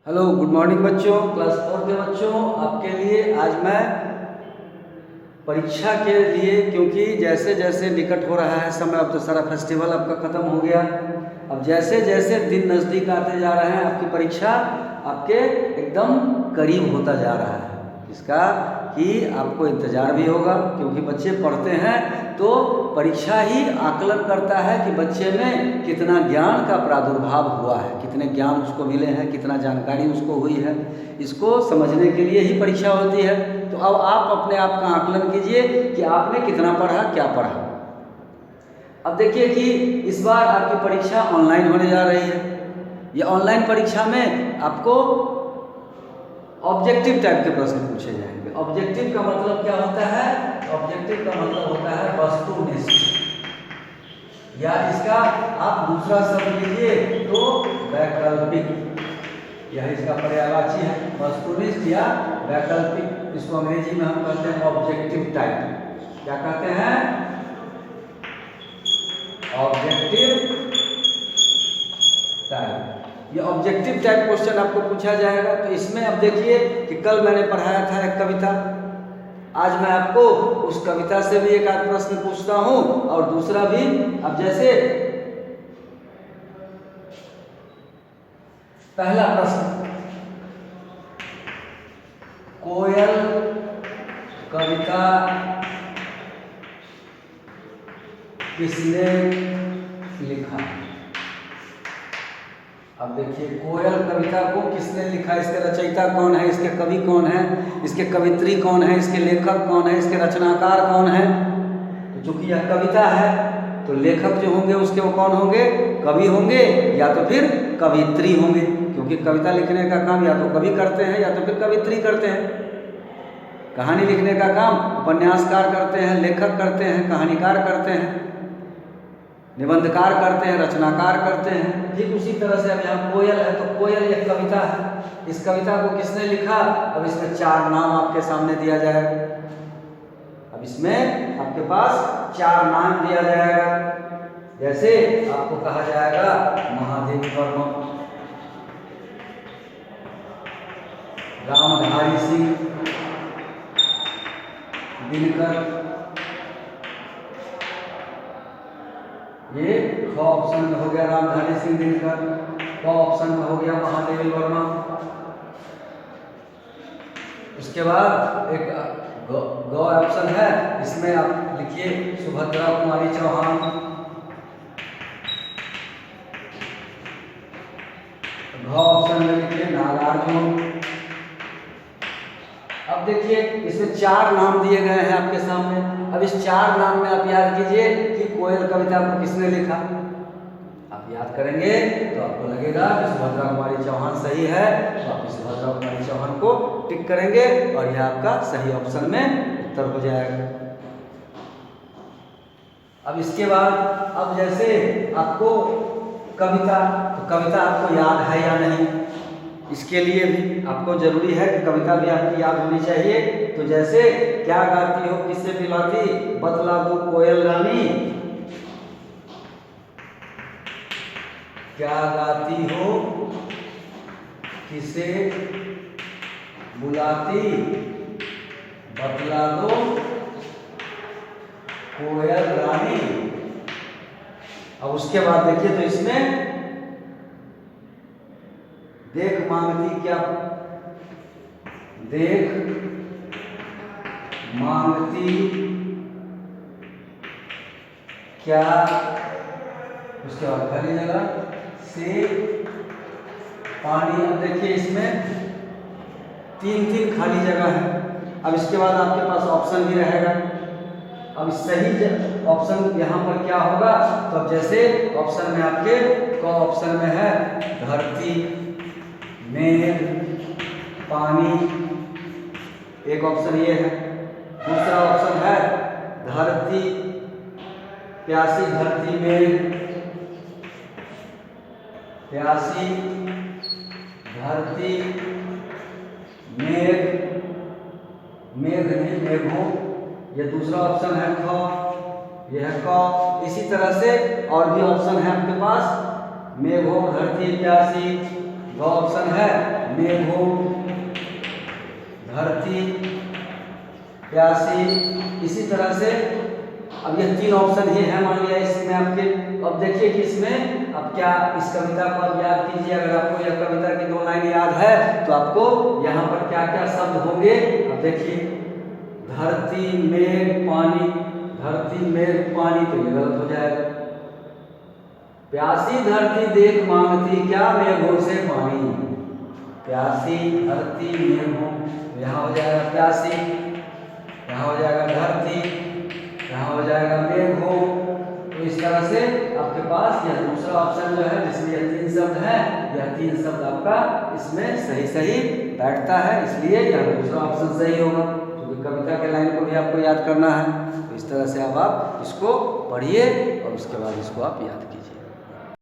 Hello good morning बच्चों, class 4 के बच्चों। आपके लिए आज मैं परीक्षा के लिए, क्योंकि जैसे जैसे निकट हो रहा है समय, अब तो सारा फेस्टिवल आपका ख़त्म हो गया। अब जैसे जैसे दिन नज़दीक आते जा रहे हैं, आपकी परीक्षा आपके एकदम करीब होता जा रहा है। इसका कि आपको इंतज़ार भी होगा, क्योंकि बच्चे पढ़ते हैं तो परीक्षा ही आकलन करता है कि बच्चे में कितना ज्ञान का प्रादुर्भाव हुआ है, कितने ज्ञान उसको मिले हैं, कितना जानकारी उसको हुई है। इसको समझने के लिए ही परीक्षा होती है। तो अब आप अपने आप का आकलन कीजिए कि आपने कितना पढ़ा, क्या पढ़ा। अब देखिए कि इस बार आपकी परीक्षा ऑनलाइन होने जा रही है। ये ऑनलाइन परीक्षा में आपको ऑब्जेक्टिव टाइप के प्रश्न पूछे जाएंगे। ऑब्जेक्टिव का मतलब क्या होता है? ऑब्जेक्टिव का मतलब होता है वस्तुनिष्ठ, या इसका आप दूसरा शब्द लीजिए तो वैकल्पिक। यह इसका पर्यायवाची है, वस्तुनिष्ठ या वैकल्पिक। इसको अंग्रेजी में हम कहते हैं ऑब्जेक्टिव टाइप। क्या कहते हैं? Objective type. ये ऑब्जेक्टिव टाइप क्वेश्चन आपको पूछा जाएगा। तो इसमें अब देखिए कि कल मैंने पढ़ाया था एक कविता, आज मैं आपको उस कविता से भी एक आध प्रश्न पूछता हूं, और दूसरा भी। अब जैसे पहला प्रश्न, कोयल कविता किसने लिखा? अब देखिए, कोयल कविता को किसने लिखा, इसके रचयिता कौन है, इसके कवि कौन है, इसके कवित्री कौन है, इसके लेखक कौन है, इसके रचनाकार कौन है। तो चूंकि यह कविता है तो लेखक जो होंगे उसके वो कौन होंगे? कवि होंगे, या तो फिर कवित्री होंगे, क्योंकि कविता लिखने का काम या तो कवि करते हैं या तो फिर कवित्री करते हैं। कहानी लिखने का काम उपन्यासकार करते हैं, लेखक करते हैं, कहानीकार करते हैं, निबंधकार करते हैं, रचनाकार करते हैं। ठीक उसी तरह से अब यहाँ कोयल है तो कोयल एक कविता है। इस कविता को किसने लिखा? अब इसमें 4 नाम आपके सामने दिया जाएगा। अब इसमें आपके पास 4 नाम दिया जाएगा। जैसे आपको कहा जाएगा महादेव वर्मा, रामधारी सिंह दिनकर। ये ख ऑप्शन में हो गया रामधारी सिंह दिनकर, क ऑप्शन में हो गया महादेव वर्मा। उसके बाद एक ग ऑप्शन है, इसमें आप लिखिए सुभद्रा कुमारी चौहान। घ ऑप्शन में लिखिए नागार्जुन। अब देखिए इसमें 4 नाम दिए गए हैं आपके सामने। अब इस 4 नाम में आप याद कीजिए कि कोयल कविता को किसने लिखा। आप याद करेंगे तो आपको लगेगा कि सुभद्रा कुमारी चौहान सही है, तो आप सुभद्रा कुमारी चौहान को टिक करेंगे और यह आपका सही ऑप्शन में उत्तर हो जाएगा। अब इसके बाद, अब जैसे आपको कविता, तो कविता आपको याद है या नहीं, इसके लिए भी आपको जरूरी है कि कविता भी आपकी याद होनी चाहिए। तो जैसे क्या गाती हो किससे पिलाती, बतला दो कोयल रानी, क्या गाती हो किसे बुलाती, बतला दो कोयल रानी। अब उसके बाद देखिए तो इसमें देख मांगती क्या, देख मांगती क्या, उसके बाद खाली जगह से पानी। अब देखिए इसमें 3 खाली जगह है। अब इसके बाद आपके पास ऑप्शन भी रहेगा। अब सही ऑप्शन यहाँ पर क्या होगा? तो अब जैसे ऑप्शन में आपके क ऑप्शन में है धरती, मेघ, पानी, एक ऑप्शन ये है। दूसरा ऑप्शन है धरती, प्यासी धरती मेघ, प्यासी धरती मेघ, मेघ नहीं मेघों, ये दूसरा ऑप्शन है ख, यह है क। इसी तरह से और भी ऑप्शन है आपके पास, मेघों धरती प्यासी, दो ऑप्शन है, मेघो, धरती, प्यासी। इसी तरह से अब ये तीन ऑप्शन ही है मान लिया इसमें आपके। अब देखिए कि इसमें अब क्या इस कविता को आप याद कीजिए। अगर आपको यह कविता की 2 लाइन याद है तो आपको यहाँ पर क्या क्या शब्द होंगे। अब देखिए, धरती मेघ पानी, धरती मेघ पानी, तो ये गलत हो जाएगा। प्यासी धरती देख मांगती क्या मेघों से पानी, प्यासी धरती मेघों, यहाँ हो जाएगा प्यासी, यहाँ हो जाएगा धरती, यहाँ हो जाएगा मेघो। तो इस तरह से आपके पास यह दूसरा ऑप्शन जो है जिसमें यह 3 शब्द है, यह 3 शब्द आपका इसमें सही सही बैठता है, इसलिए यह दूसरा ऑप्शन सही होगा। क्योंकि कविता के लाइन को भी आपको याद करना है। तो इस तरह से अब आप इसको पढ़िए और उसके बाद इसको आप याद कीजिए।